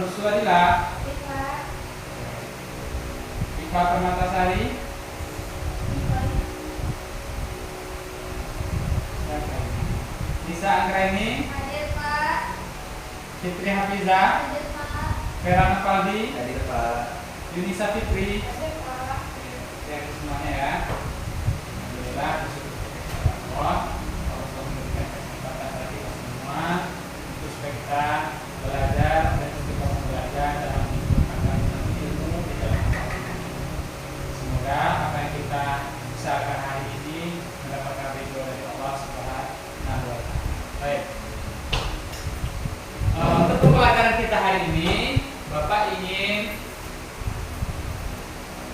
Nur Suwadila, Iva Permatasari, Nisa Anggraini, Hadir Pak. Fitri Hafizah, Hadir Pak. Vera Napaldi, Hadir Pak. Yunisa Fitri. Hadir Pak. Ya, semuanya ya. Alhamdulillah bersyukur kepada Allah. Allah telah memberikan kesempatan bagi kita semua untuk kita belajar dan juga belajar dalam menggunakan ilmu di dalam agama. Semoga apa yang kita usahakan hari ini mendapatkan ridho dari Allah Subhanahu wa Ta'ala. Baik. Untuk pelajaran kita hari ini, Bapak ingin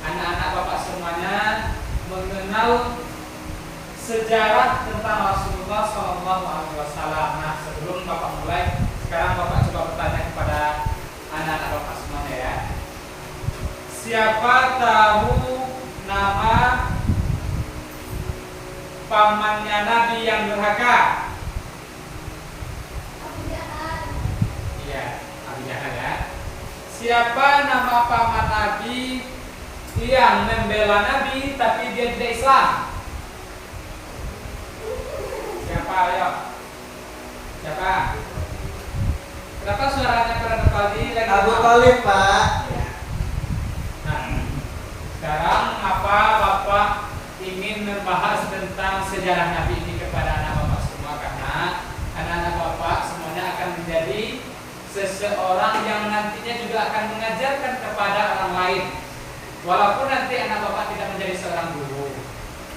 anak-anak Bapak semuanya mengenal sejarah tentang Rasulullah SAW. Nah, sebelum Bapak mulai, sekarang Bapak coba bertanya kepada anak-anak Bapak semuanya ya. Siapa tahu nama pamannya Nabi yang durhaka? Abu Jahal. Iya, Abu Jahal ya. Siapa nama paman Nabi yang membela Nabi tapi dia tidak Islam? Siapa? Ayo. Siapa? Kenapa suaranya pada kali lagi? Abu Thalib Pak. Ya. Nah, sekarang apa Bapak ingin membahas tentang sejarah Nabi ini kepada anak Bapak semua, karena anak-anak Bapak semuanya akan menjadi seseorang yang nantinya juga akan mengajarkan kepada orang lain. Walaupun nanti anak Bapak tidak menjadi seorang guru,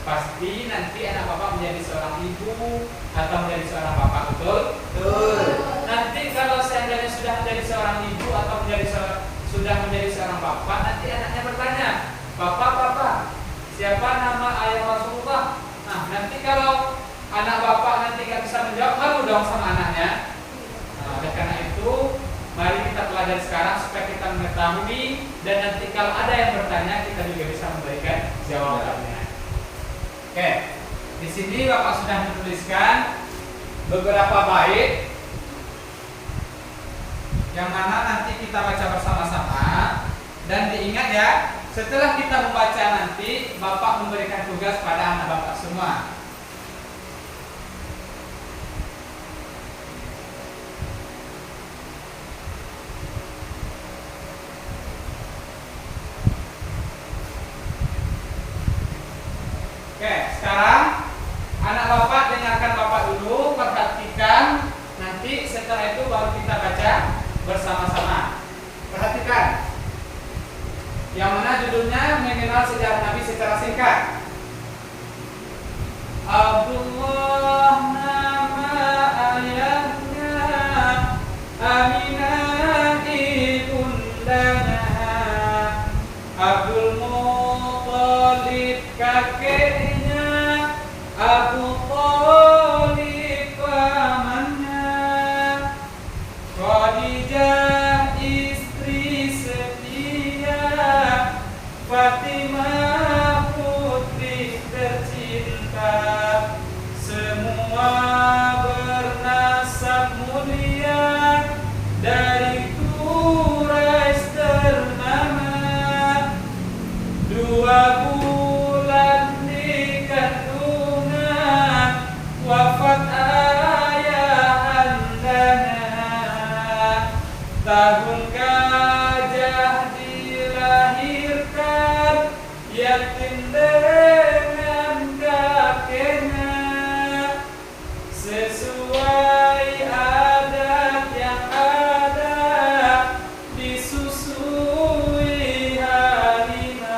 pasti nanti anak Bapak menjadi seorang ibu atau menjadi seorang bapak, betul? Betul. Nanti kalau seandainya sudah menjadi seorang ibu atau sudah menjadi seorang bapak, nanti anaknya bertanya, Bapak, siapa nama ayah Rasulullah? Nah, nanti kalau anak bapak nanti nggak bisa menjawab, malu dong sama anaknya. Nah, oleh karena itu, mari kita pelajari sekarang supaya kita mengetahui, dan nanti kalau ada yang bertanya, kita juga bisa memberikan jawabannya. Oke, di sini Bapak sudah menuliskan beberapa bait yang mana nanti kita baca bersama-sama, dan diingat ya, setelah kita membaca nanti Bapak memberikan tugas pada anak Bapak semua. Oke, sekarang anak Bapak dengarkan Bapak dulu, perhatikan, nanti setelah itu baru kita baca bersama-sama. Perhatikan. Yang mana judulnya mengenal sejarah Nabi secara singkat. Abdullah nama ayahnya, Aminah ibundanya, Abdul Muthalib kakeknya, Abu Thalib pamannya, Khadijah istri setia, Fatimah putri tercinta, semua bernasab mulia, dari Quraisy ternama, 2 bulan di kandungan, wafat ayah andanya, tahun gajah dilahirkan, yatim dengan kakeknya, sesuai adat yang ada, disusui Halimah,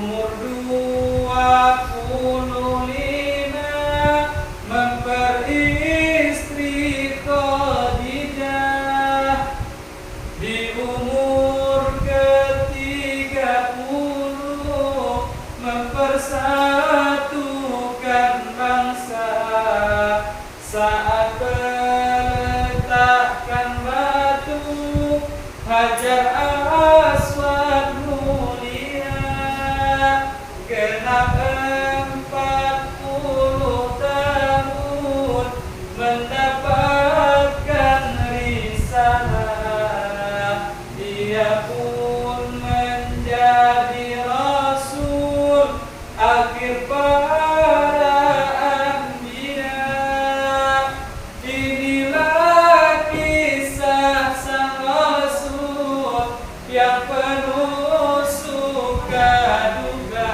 umur 25 memperistri Khadijah, di umur ke-30 mempersatukan bangsa. Saat meletakkan batu Hajar Aswad mulia, genap 40 tahun mendapatkan risalah. Dia pun menjadi rasul akhir para anbiya. Inilah kisah sang rasul yang penuh suka duka.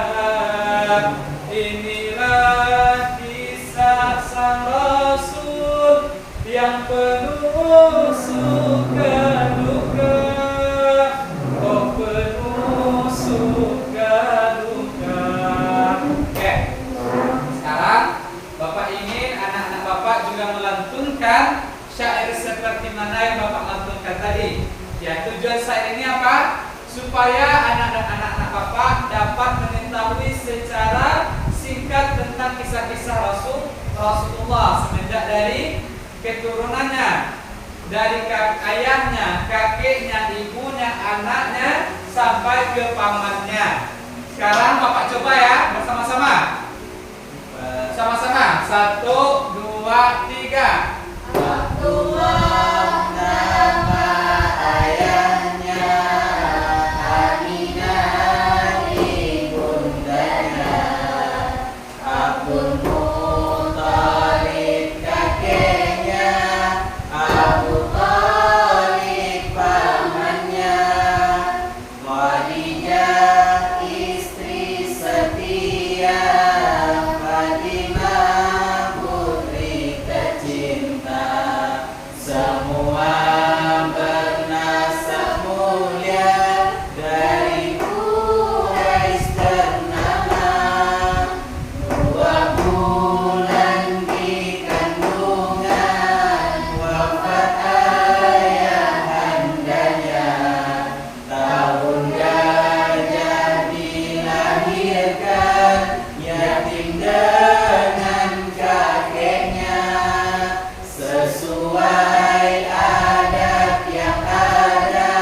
Inilah kisah sang rasul yang penuh suka duka. Oh, penuh suka duka. Oke, sekarang Bapak ingin anak-anak Bapak juga melantunkan syair seperti mana yang Bapak lantunkan tadi. Ya, tujuan syair ini apa? Supaya anak-anak Bapak dapat mengetahui secara singkat tentang kisah-kisah Rasulullah semenjak dari keturunannya, dari ayahnya, kakeknya, ibunya, anaknya sampai ke pamannya. Sekarang Bapak coba ya bersama-sama. Sama-sama. 1, 2, 3. Abdullah nama ayahnya, Aminah ibundanya, Abdul Muthalib kakeknya, Abu Thalib pamannya, Khadijah istri setia, Fatimah putri tercinta, semua bernasab mulia dari Quraisy ternama. 2 bulan di kandungan wafat ayahandanya, tahun gajah dilahirkan yatim dengan kakeknya. Sesuai adat yang ada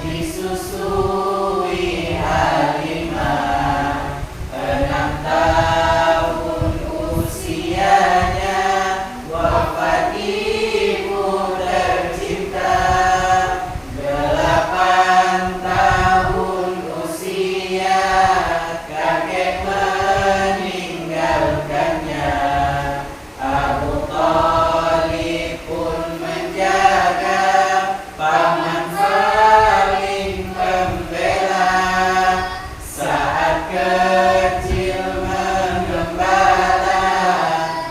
disusui Halimah, 6 tahun usianya wafat ibu tercinta, 8 tahun usia kakek meninggalkannya. Abu Thalib pun menjaga, paman saling membela. Saat kecil mengembala,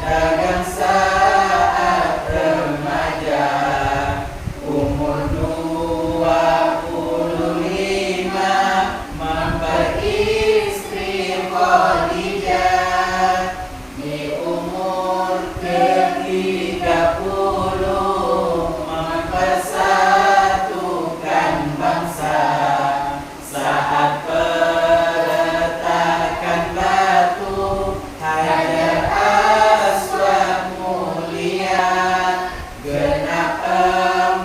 dagang saat remaja. Umur 25 memperistri Khadijah, di umur ke-30 mempersatukan bangsa. Saat peletakan batu Hajar Aswad mulia, genap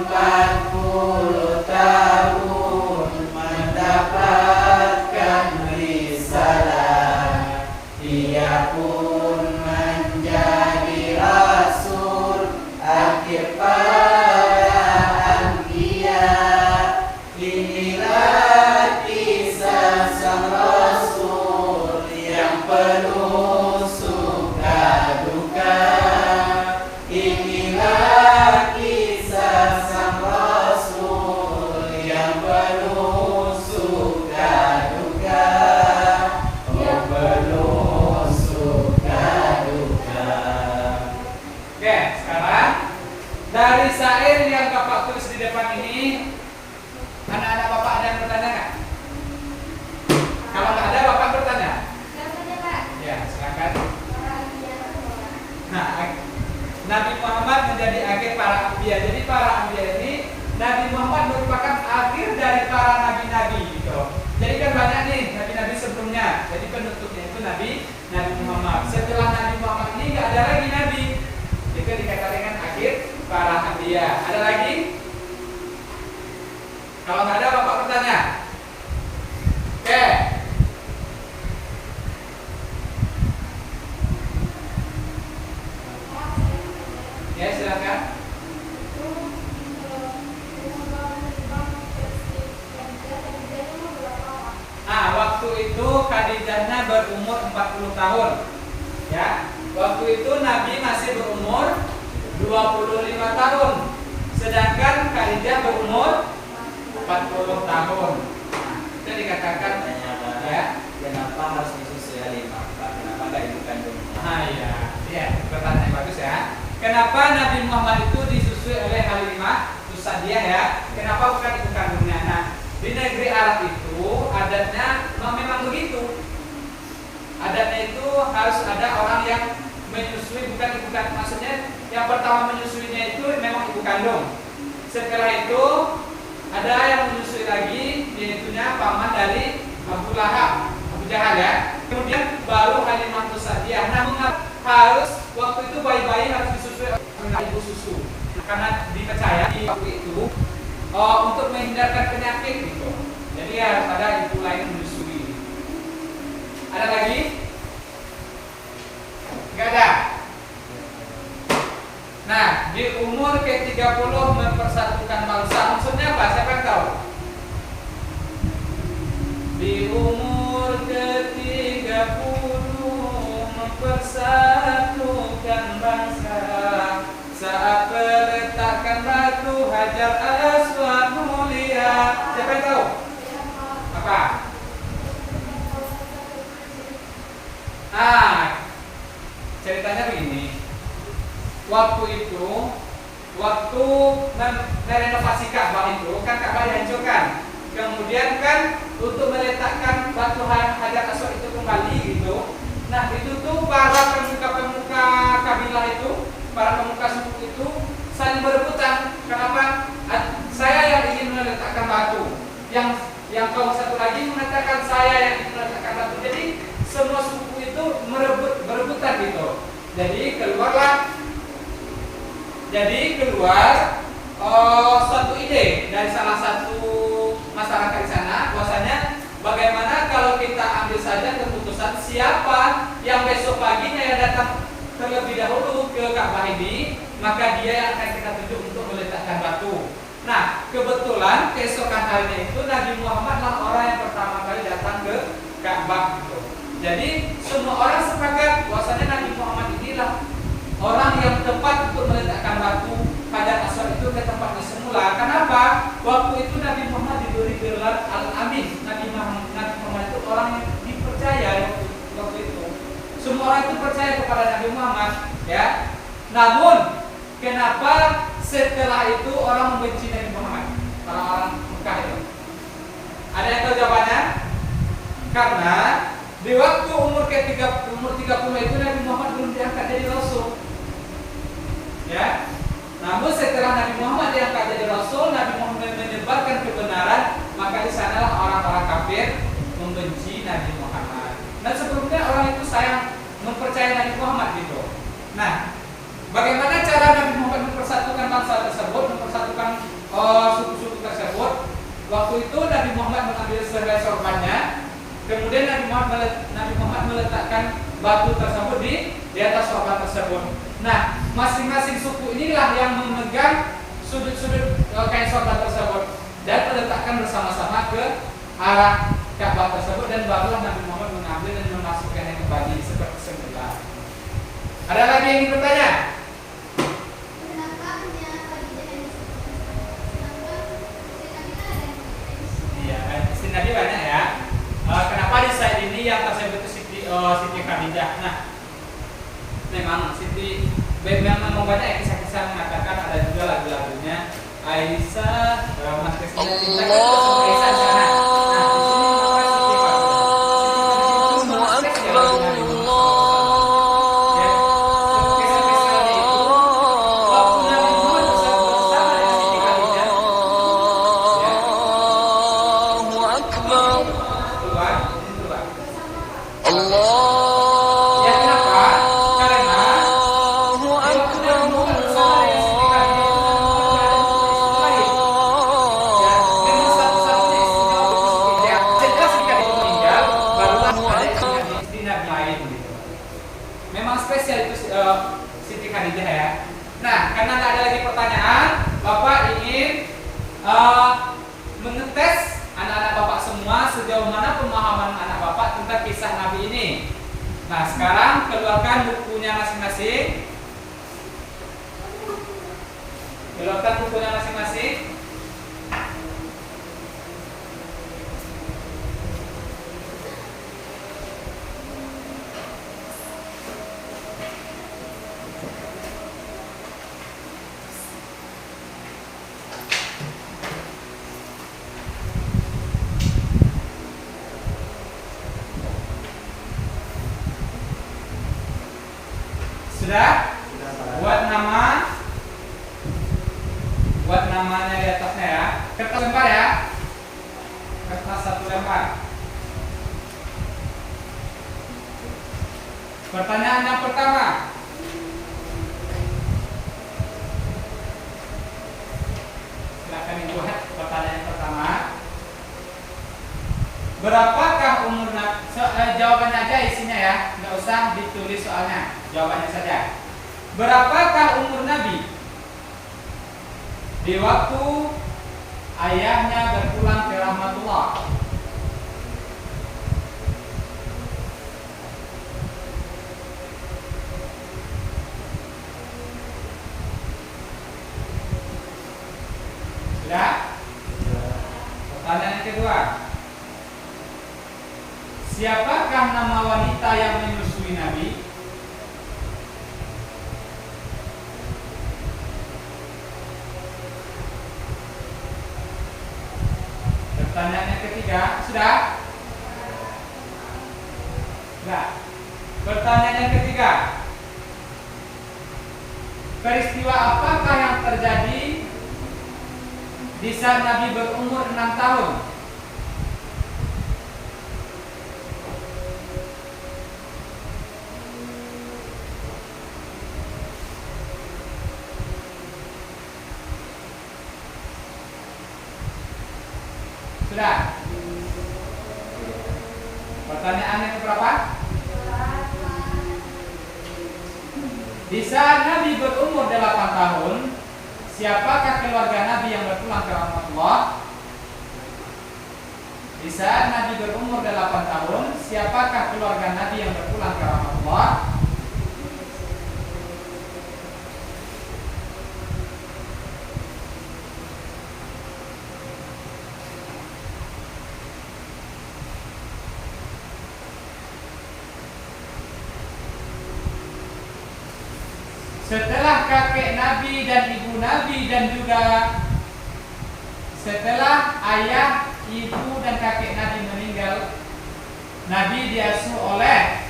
40 tahun mendapatkan risalah. Dia pun menjadi rasul akhir para anbiya. Inilah kisah sang rasul yang penuh suka duka. Inilah kisah sang rasul yang penuh suka duka. Oh, penuh suka duka. Oke, sekarang dari syair yang Bapak tulis di depan ini, anak-anak Bapak ada yang bertanya nggak? Kalau nggak ada, Bapak Jadi penutupnya itu Nabi Muhammad. Setelah Nabi Muhammad ini nggak ada lagi Nabi. Itu dikatakan dengan akhir para anbiya. Ada lagi? Kalau nggak ada, Bapak bertanya. Oke. Ya, silakan. Waktu itu Khadijahnya berumur 40 tahun. Ya. Waktu itu Nabi masih berumur 25 tahun. Sedangkan Khadijah berumur 40 tahun. Itu dikatakan ya, kenapa harus disusui Halimah? Kenapa enggak ibu kandung? Ya, pertanyaan bagus ya. Kenapa Nabi Muhammad itu disusui oleh Halimah Sa'diyah ya? Kenapa bukan ibu kandungnya? Nah, di negeri Arab itu adatnya memang begitu. Adatnya itu harus ada orang yang menyusui, bukan ibu kandung. Maksudnya yang pertama menyusuinya itu memang ibu kandung. Setelah itu ada yang menyusui lagi, yaitunya paman dari Abu Lahab, Abu Jahal ya. Kemudian baru Halimah Sa'diyah. Nah, harus waktu itu bayi-bayi harus disusui oleh ibu susu. Karena dipercaya di waktu itu untuk menghindarkan penyakit gitu. Jadi harus ada ibu lain menyusui. Ada lagi? Enggak ada. Nah, di umur ke-30 mempersatukan bangsa. Maksudnya apa? Siapa yang tahu? Di umur ke-30 mempersatukan bangsa. Saat meletakkan batu Hajar Aswad mulia. Siapa yang tahu? Apa? Ceritanya begini. Waktu itu, waktu merenovasi Ka'bah itu kan Ka'bah dihancurkan. Kemudian kan untuk meletakkan batu Hajar Aswad itu kembali gitu. Nah, itu tuh para pemuka-pemuka kabilah itu, para pemuka suku itu saling berebutan. Kenapa? Saya yang ingin meletakkan batu, yang kaum satu lagi mengatakan saya yang ingin meletakkan batu. Jadi semua suku itu berebutan gitu. Jadi keluar suatu ide dari salah satu masyarakat di sana, bahwasanya bagaimana kalau kita ambil saja keputusan siapa yang besok paginya yang datang terlebih dahulu ke Ka'bah ini, maka dia yang akan kita tunjuk untuk meletakkan batu. Nah, kebetulan keesokan harinya itu Nabi Muhammad adalah orang yang pertama kali datang ke Ka'bah gitu. Jadi semua orang sepakat bahwasanya Nabi Muhammad inilah orang yang tepat untuk meletakkan batu Hajar Aswad itu ke tempatnya semula. Kenapa? Waktu itu Nabi Muhammad diberi gelar Al-Amin. Nabi Muhammad itu orang yang dipercaya waktu itu. Semua orang itu percaya kepada Nabi Muhammad, ya. Namun, kenapa setelah itu orang membenci Nabi Muhammad? Orang-orang Mekah itu. Ada yang tahu jawabannya? Karena di waktu umur 30 itu Nabi Muhammad belum diangkat jadi Rasul. Ya. Namun setelah Nabi Muhammad diangkat jadi Rasul, Nabi Muhammad menyebarkan kebenaran, maka di sanalah orang-orang kafir membenci Nabi Muhammad. Dan sebelumnya orang itu sayang mempercayai Nabi Muhammad gitu. Nah, bagaimana cara Nabi Muhammad mempersatukan bangsa tersebut, mempersatukan suku-suku tersebut? Waktu itu Nabi Muhammad mengambil sehelai sorbannya, kemudian Nabi Muhammad meletakkan batu tersebut di atas sorban tersebut. Nah, masing-masing suku inilah yang memegang sudut-sudut kain sorban tersebut dan meletakkan bersama-sama ke arah Ka'bah tersebut, dan barulah Nabi Muhammad mengambil dan memasukkannya kembali seperti semula. Ada lagi yang ingin bertanya? Iya, istri Nabi banyak ya. Kenapa di slide ini yang tersebut itu Siti Khadijah? Nah, memang Siti memang banyak yang kisah-kisah mengatakan, ada juga lagu-lagunya Aisyah, Mas Kristina cinta kan sama Aisyah di sana. Nah, di sini istri Nabi lain gitu. Memang spesial itu Siti Khadijah ya. Nah, karena tidak ada lagi pertanyaan, Bapak ingin mengetes anak-anak Bapak semua sejauh mana pemahaman anak Bapak tentang kisah Nabi ini. Nah, sekarang keluarkan bukunya masing-masing. Keluarkan bukunya masing-masing. Sudah? Buat namanya di atasnya ya. Kertas lembar ya. Kertas 1 lembar. Pertanyaan yang pertama. Silakan dibuat pertanyaan yang pertama. Berapakah umur Nabi? Jawabannya aja isinya ya, nggak usah ditulis soalnya. Jawabannya saja. Berapakah umur Nabi di waktu ayahnya berpulang ke rahmatullah? Sudah? Pertanyaan yang kedua. Siapakah nama wanita yang menyusui Nabi? Pertanyaan yang ketiga, sudah? Sudah. Pertanyaan yang ketiga. Peristiwa apakah yang terjadi di saat Nabi berumur 6 tahun? Sudah. Pertanyaan yang keberapa? Di saat Nabi berumur 8 tahun, siapakah keluarga Nabi yang berpulang ke rahmatullah? Di saat Nabi berumur 8 tahun, siapakah keluarga Nabi yang berpulang ke rahmatullah? Setelah kakek Nabi dan ibu Nabi dan juga setelah ayah, ibu dan kakek Nabi meninggal, Nabi diasuh oleh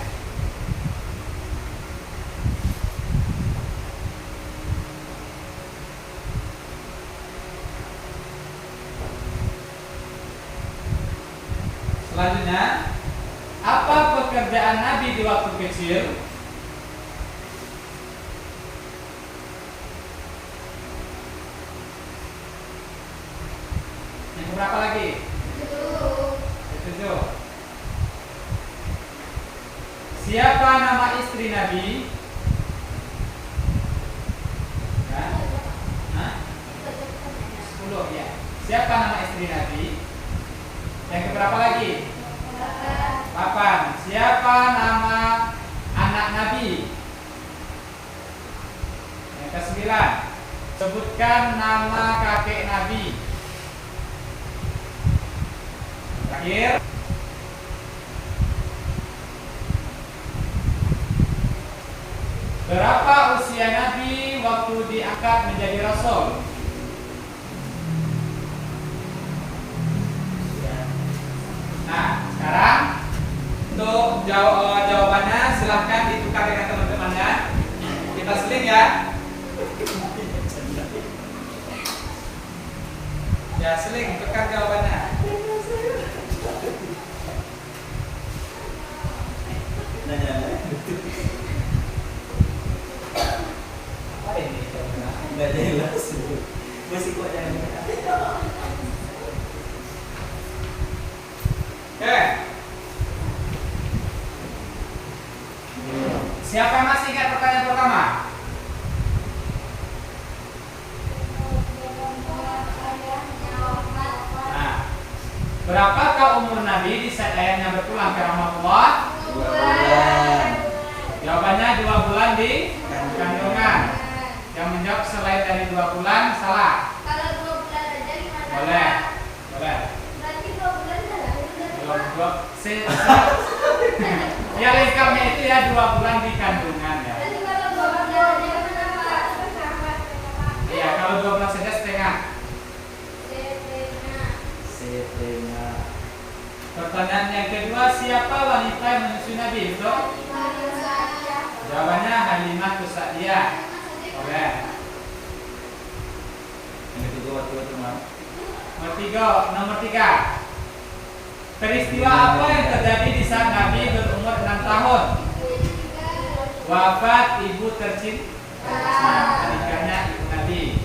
selanjutnya, apa pekerjaan Nabi di waktu kecil? Berapa lagi? 7. Siapa nama istri Nabi? Ya. Hah? 10 ya. Siapa nama istri Nabi? Yang keberapa lagi? 8. Siapa nama anak Nabi? Yang ke-9. Sebutkan nama kakek Nabi. Terakhir, berapa usia Nabi waktu diangkat menjadi Rasul? Nah, sekarang untuk jawabannya silahkan ditukar dengan teman-temannya. Kita seling ya. Ya, seling, tukar jawabannya. Apa ini? Nggak jelas. Masih kuat jangan. Oke. Siapa yang masih ingat pertanyaan pertama? Nah, berapakah umur Nabi di saat ayahnya berpulang ke Rasulullah? 2 bulan. Jawabannya 2 bulan di kandungan. Yang menjawab selain dari 2 bulan salah. Kalau 2 bulan aja gimana? Boleh, boleh. Berarti 2 bulan dah lahir udah tua. Ya lengkapnya itu ya 2 bulan di kandungan ya. Berarti kalau 2 bulan aja kenapa? Iya, kalau 2 bulan saja setengah. Setengah. Pertanyaan yang kedua, siapa wanita yang menyusui Nabi? Betul? Jawabannya Halimah Tussadiyah. Boleh. Yang ketiga waktu itu mah. Nomor 3. Peristiwa apa yang terjadi di saat Nabi berumur 6 tahun? Wafat ibu tercinta, menikahnya ibu Nabi.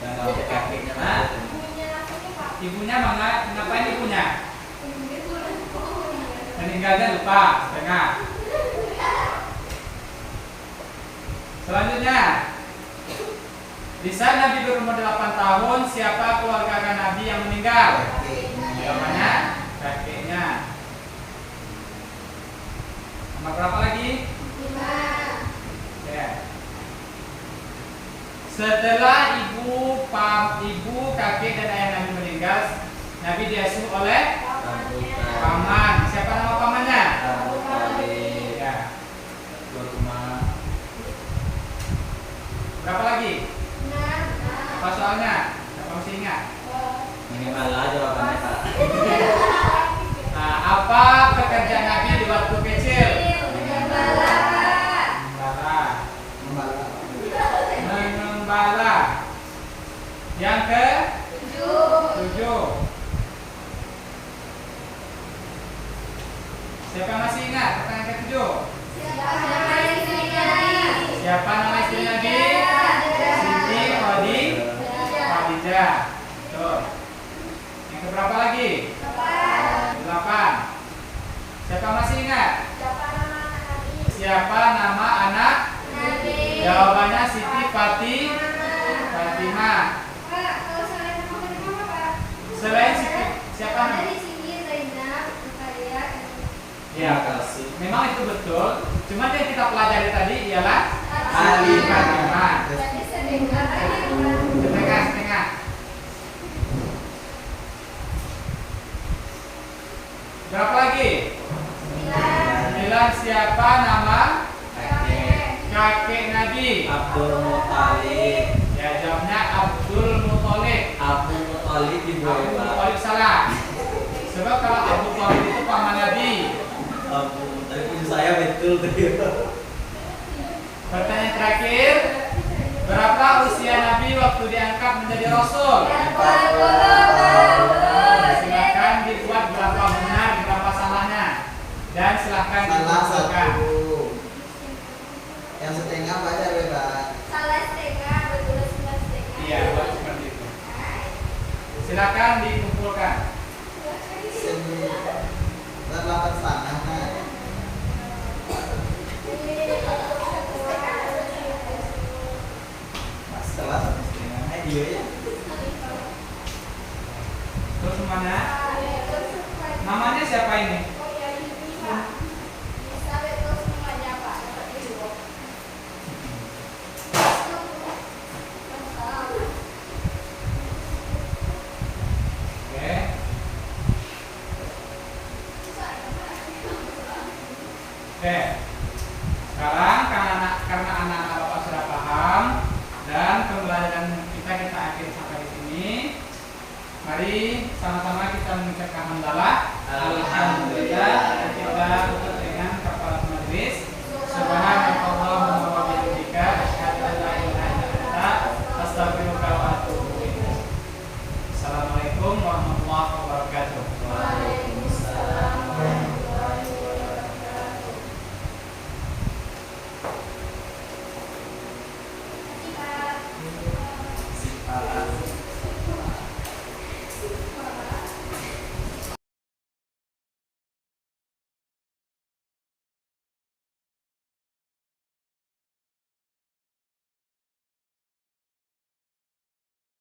Dan sampai kakinya Hah? mah. Ibunya mana? Ngapain ibunya? Meninggalnya lupa setengah. Selanjutnya, di saat Nabi berumur 8 tahun, siapa keluarga Nabi yang meninggal? Jawabannya kakeknya. Nomor berapa lagi? Ya. Setelah ibu, kakek dan ayah Nabi meninggal, Nabi diasuh oleh paman. Siapa nama pamannya? Ya. Berapa lagi? Apa soalnya? Siapa masih ingat? Minimal lah jawabannya Pak. Nah, apa pekerjaan Nabi di waktu kecil? Mengembala. Yang ke-7. Siapa masih ingat pertanyaan ke-7? Siapa nama istri Nabi? Siti Khadijah. Tuh. Yang keberapa lagi? 8. Siapa masih ingat? Siapa nama anak? Jawabannya Siti Fatimah. Selain Siti, siapa nama? Ya, memang itu betul. Cuma yang kita pelajari tadi ialah Halimah. Setengah. Berapa lagi? 9. Siapa nama kakek Nabi? Abdul Muthalib. Ya, jawabnya Abdul Muthalib. Abdul Muthalib di Abdul bawah. Muthalib salah. Sebab kalau Abdul Muthalib itu paman Nabi. Abdul Muthalib itu saya betul tuh. Pertanyaan terakhir, berapa usia Nabi waktu diangkat menjadi Rasul? 40. Silakan dibuat berapa benar, berapa salahnya, dan silakan Salah dikumpulkan. 1. Yang setengah baca bebas. Iya, buat seperti itu. Silakan dikumpulkan. 8 setengah. Setelah 1 setengah. Iya ya. Terus semuanya, namanya siapa ini? Oke. Oke. Sekarang karena anak-anak Bapak sudah paham dan pembelajaran kita akhiri sampai di sini. Mari sama-sama kita mengucapkan hamdalah. Alhamdulillah. Dan kita tutup dengan kafarat majlis. Subhanallahumma wa bihamdika asyhadu an la ilaha illa anta astaghfiruka wa atubu ilaik. Assalamualaikum warahmatullahi wabarakatuh.